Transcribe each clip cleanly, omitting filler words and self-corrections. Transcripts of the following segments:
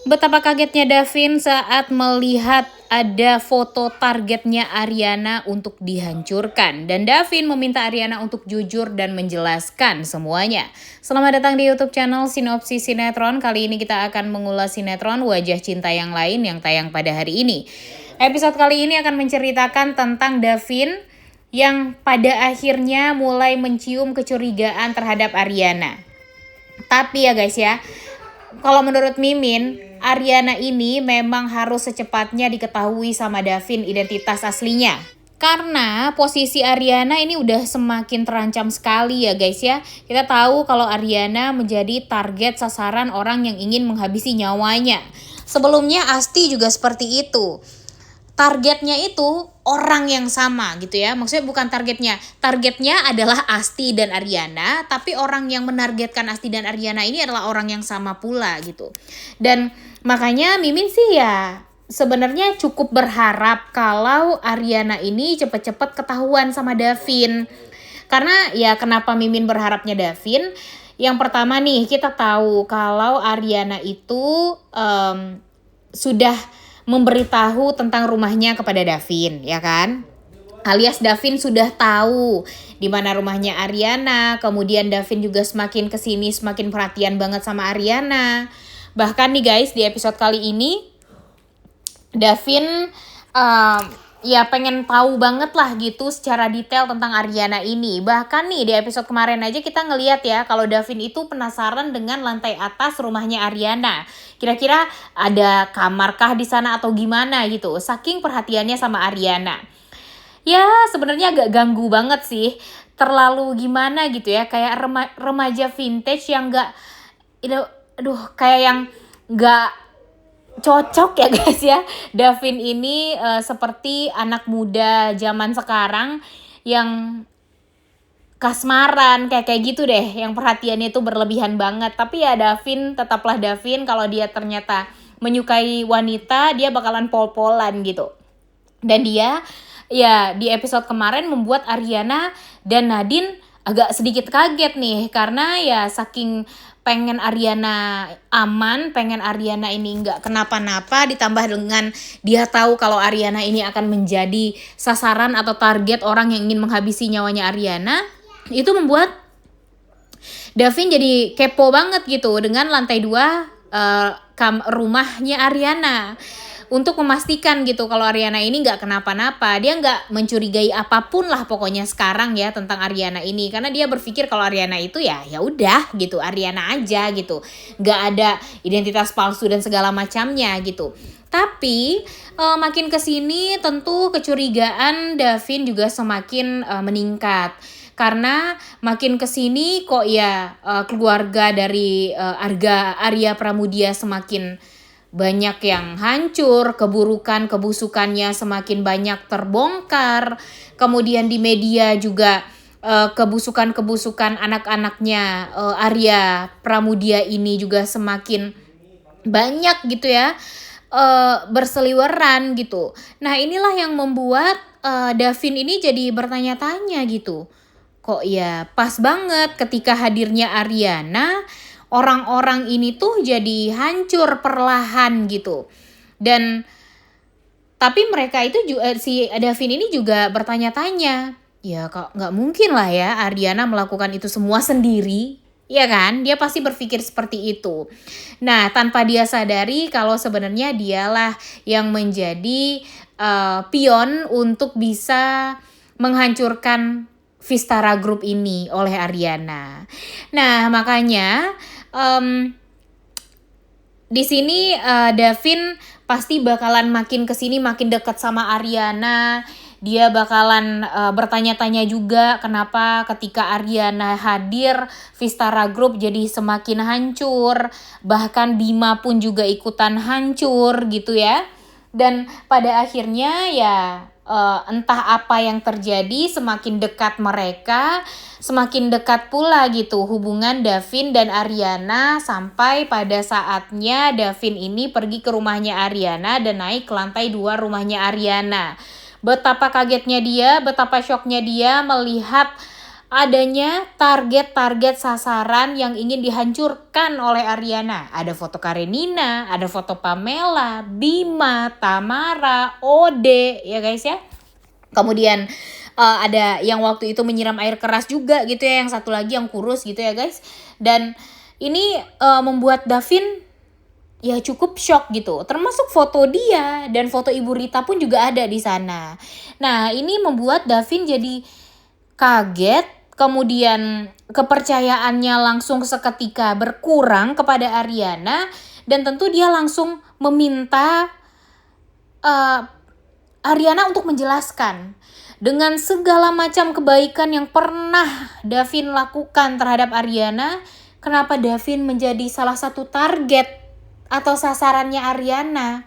Betapa kagetnya Davin saat melihat ada foto targetnya Ariana untuk dihancurkan. Dan Davin meminta Ariana untuk jujur dan menjelaskan semuanya. Selamat datang di YouTube channel Sinopsis Sinetron. Kali ini kita akan mengulas sinetron Wajah Cinta yang Lain yang tayang pada hari ini. Episode kali ini akan menceritakan tentang Davin yang pada akhirnya mulai mencium kecurigaan terhadap Ariana. Tapi ya guys ya, kalau menurut Mimin, Ariana ini memang harus secepatnya diketahui sama Davin identitas aslinya. Karena posisi Ariana ini udah semakin terancam sekali ya guys ya. Kita tahu kalau Ariana menjadi target sasaran orang yang ingin menghabisi nyawanya. Sebelumnya Asti juga seperti itu. Targetnya itu orang yang sama gitu ya. Maksudnya bukan targetnya. Targetnya adalah Asti dan Ariana, tapi orang yang menargetkan Asti dan Ariana ini adalah orang yang sama pula gitu. Dan makanya Mimin sih ya sebenarnya cukup berharap kalau Ariana ini cepet-cepet ketahuan sama Davin. Karena ya kenapa Mimin berharapnya Davin? Yang pertama nih, kita tahu kalau Ariana itu sudah memberitahu tentang rumahnya kepada Davin, ya kan? Alias Davin sudah tahu di mana rumahnya Ariana. Kemudian Davin juga semakin kesini semakin perhatian banget sama Ariana. Bahkan nih guys, di episode kali ini Davin ya pengen tahu banget lah gitu secara detail tentang Ariana ini. Bahkan nih di episode kemarin aja kita ngeliat ya kalau Davin itu penasaran dengan lantai atas rumahnya Ariana. Kira-kira ada kamarkah di sana atau gimana gitu. Saking perhatiannya sama Ariana. Ya sebenarnya agak ganggu banget sih. Terlalu gimana gitu ya, kayak remaja vintage yang gak, kayak yang gak cocok ya guys ya. Davin ini seperti anak muda zaman sekarang yang kasmaran kayak gitu deh, yang perhatiannya itu berlebihan banget. Tapi ya Davin tetaplah Davin. Kalau dia ternyata menyukai wanita, dia bakalan pol-polan gitu. Dan dia ya di episode kemarin membuat Ariana dan Nadine agak sedikit kaget nih, karena ya saking pengen Ariana aman, pengen Ariana ini nggak kenapa-napa, ditambah dengan dia tahu kalau Ariana ini akan menjadi sasaran atau target orang yang ingin menghabisi nyawanya Ariana, itu membuat Davin jadi kepo banget gitu dengan lantai 2 rumahnya Ariana. Untuk memastikan gitu kalau Ariana ini nggak kenapa-napa. Dia nggak mencurigai apapun lah pokoknya sekarang ya tentang Ariana ini, karena dia berpikir kalau Ariana itu ya udah gitu, Ariana aja gitu, nggak ada identitas palsu dan segala macamnya gitu. Tapi makin kesini tentu kecurigaan Davin juga semakin meningkat. Karena makin kesini kok ya keluarga dari Arya Pramudia semakin banyak yang hancur, kebusukannya semakin banyak terbongkar. Kemudian di media juga kebusukan anak-anaknya Arya Pramudia ini juga semakin banyak gitu ya, berseliweran gitu. Nah inilah yang membuat Davin ini jadi bertanya-tanya gitu. Kok ya pas banget ketika hadirnya Ariana, orang-orang ini tuh jadi hancur perlahan gitu. Dan tapi mereka itu juga, si Davin ini juga bertanya-tanya, ya kok nggak mungkin lah ya Ariana melakukan itu semua sendiri, ya kan? Dia pasti berpikir seperti itu. Nah tanpa dia sadari kalau sebenarnya dialah yang menjadi pion untuk bisa menghancurkan Vistara Group ini oleh Ariana. Nah makanya di sini Davin pasti bakalan makin kesini makin dekat sama Ariana. Dia bakalan bertanya-tanya juga kenapa ketika Ariana hadir Vistara Group jadi semakin hancur. Bahkan Bima pun juga ikutan hancur gitu ya. Dan pada akhirnya ya entah apa yang terjadi, semakin dekat mereka, semakin dekat pula gitu hubungan Davin dan Ariana, sampai pada saatnya Davin ini pergi ke rumahnya Ariana dan naik ke lantai 2 rumahnya Ariana. Betapa kagetnya dia, betapa syoknya dia melihat adanya target-target sasaran yang ingin dihancurkan oleh Ariana. Ada foto Karenina, ada foto Pamela, Bima, Tamara, Ode, ya guys ya. Kemudian ada yang waktu itu menyiram air keras juga gitu ya, yang satu lagi yang kurus gitu ya guys. Dan ini membuat Davin ya cukup shock gitu. Termasuk foto dia dan foto Ibu Rita pun juga ada di sana. Nah, ini membuat Davin jadi kaget, kemudian kepercayaannya langsung seketika berkurang kepada Ariana dan tentu dia langsung meminta Ariana untuk menjelaskan dengan segala macam kebaikan yang pernah Davin lakukan terhadap Ariana, kenapa Davin menjadi salah satu target atau sasarannya Ariana.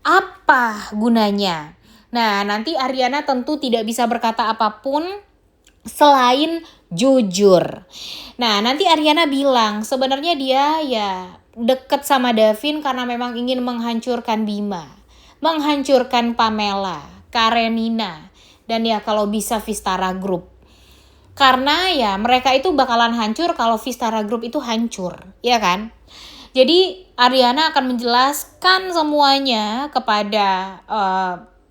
Apa gunanya? Nah, nanti Ariana tentu tidak bisa berkata apapun selain jujur. Nah, nanti Ariana bilang sebenarnya dia ya deket sama Davin karena memang ingin menghancurkan Bima, menghancurkan Pamela, Karenina, dan ya kalau bisa Vistara Group. Karena ya mereka itu bakalan hancur kalau Vistara Group itu hancur, ya kan? Jadi Ariana akan menjelaskan semuanya kepada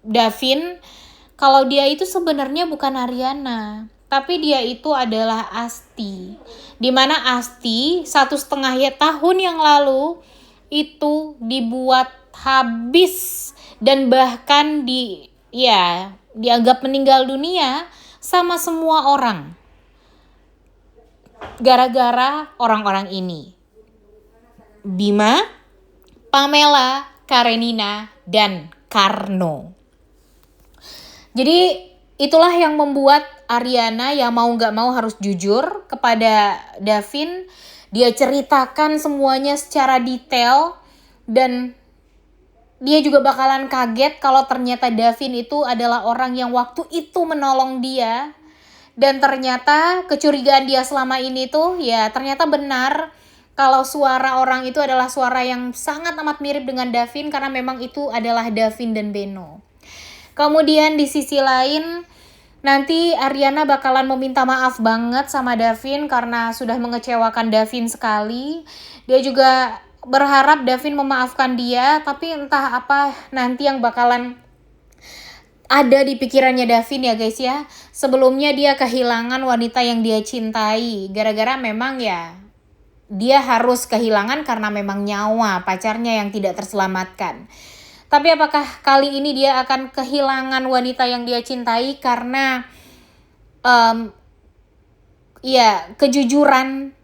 Davin kalau dia itu sebenarnya bukan Ariana, tapi dia itu adalah Asti. Dimana Asti 1,5 tahun yang lalu itu dibuat habis dan bahkan dianggap meninggal dunia sama semua orang gara-gara orang-orang ini. Bima, Pamela, Karenina, dan Karno. Jadi itulah yang membuat Ariana yang mau gak mau harus jujur kepada Davin. Dia ceritakan semuanya secara detail dan dia juga bakalan kaget kalau ternyata Davin itu adalah orang yang waktu itu menolong dia. Dan ternyata kecurigaan dia selama ini tuh ya ternyata benar. Kalau suara orang itu adalah suara yang sangat amat mirip dengan Davin karena memang itu adalah Davin dan Beno. Kemudian di sisi lain nanti Ariana bakalan meminta maaf banget sama Davin karena sudah mengecewakan Davin sekali. Dia juga berharap Davin memaafkan dia, tapi entah apa nanti yang bakalan ada di pikirannya Davin ya guys ya. Sebelumnya dia kehilangan wanita yang dia cintai gara-gara memang ya dia harus kehilangan karena memang nyawa pacarnya yang tidak terselamatkan. Tapi apakah kali ini dia akan kehilangan wanita yang dia cintai karena kejujuran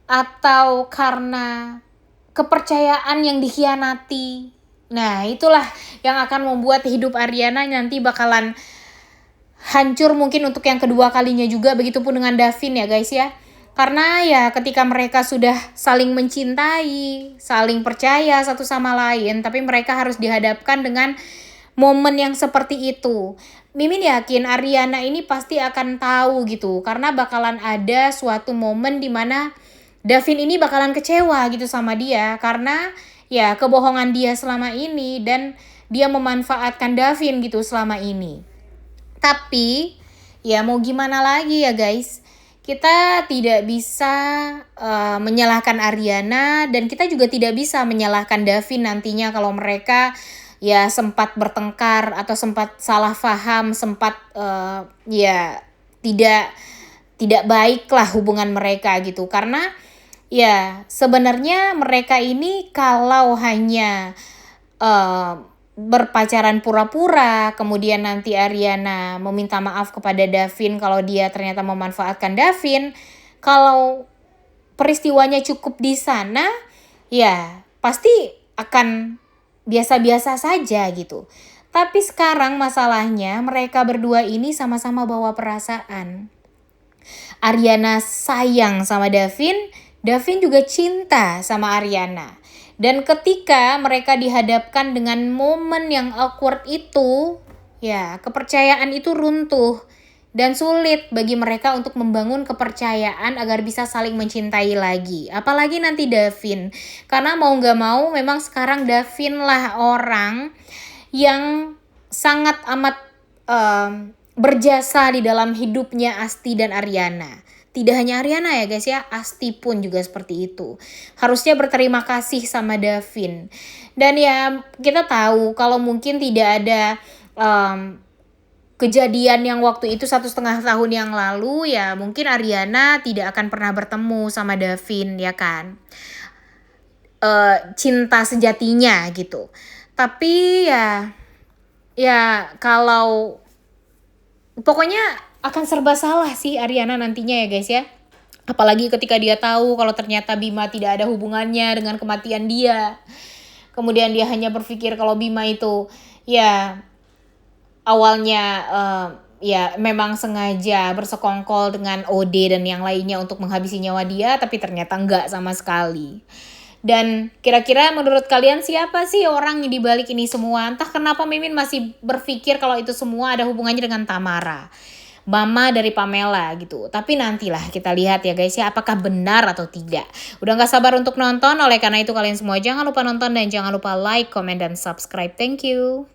atau karena kepercayaan yang dikhianati? Nah, itulah yang akan membuat hidup Ariana nanti bakalan hancur mungkin untuk yang kedua kalinya juga. Begitupun dengan Davin ya guys ya. Karena ya ketika mereka sudah saling mencintai, saling percaya satu sama lain, tapi mereka harus dihadapkan dengan momen yang seperti itu. Mimin yakin Ariana ini pasti akan tahu gitu, karena bakalan ada suatu momen dimana Davin ini bakalan kecewa gitu sama dia, karena ya kebohongan dia selama ini dan dia memanfaatkan Davin gitu selama ini. Tapi ya mau gimana lagi ya guys, kita tidak bisa menyalahkan Ariana dan kita juga tidak bisa menyalahkan Davin nantinya kalau mereka ya sempat bertengkar atau sempat salah paham, sempat tidak baik lah hubungan mereka gitu. Karena ya sebenarnya mereka ini kalau hanya berpacaran pura-pura, kemudian nanti Ariana meminta maaf kepada Davin kalau dia ternyata memanfaatkan Davin, kalau peristiwanya cukup di sana, ya pasti akan biasa-biasa saja gitu. Tapi sekarang masalahnya mereka berdua ini sama-sama bawa perasaan. Ariana sayang sama Davin, Davin juga cinta sama Ariana. Dan ketika mereka dihadapkan dengan momen yang awkward itu, ya kepercayaan itu runtuh. Dan sulit bagi mereka untuk membangun kepercayaan agar bisa saling mencintai lagi. Apalagi nanti Davin. Karena mau gak mau memang sekarang Davin lah orang yang sangat amat berjasa di dalam hidupnya Asti dan Ariana. Tidak hanya Ariana ya guys ya, Asti pun juga seperti itu. Harusnya berterima kasih sama Davin. Dan ya kita tahu kalau mungkin tidak ada kejadian yang waktu itu 1,5 tahun yang lalu, ya mungkin Ariana tidak akan pernah bertemu sama Davin ya kan. Cinta sejatinya gitu. Tapi ya kalau pokoknya akan serba salah sih Ariana nantinya ya guys ya. Apalagi ketika dia tahu kalau ternyata Bima tidak ada hubungannya dengan kematian dia. Kemudian dia hanya berpikir kalau Bima itu ya awalnya ya memang sengaja bersekongkol dengan OD dan yang lainnya untuk menghabisi nyawa dia, tapi ternyata enggak sama sekali. Dan kira-kira menurut kalian siapa sih orang yang dibalik ini semua? Entah kenapa Mimin masih berpikir kalau itu semua ada hubungannya dengan Tamara, mama dari Pamela gitu. Tapi nantilah kita lihat ya guys ya, apakah benar atau tidak. Udah gak sabar untuk nonton, oleh karena itu kalian semua jangan lupa nonton dan jangan lupa like, comment, dan subscribe. Thank you.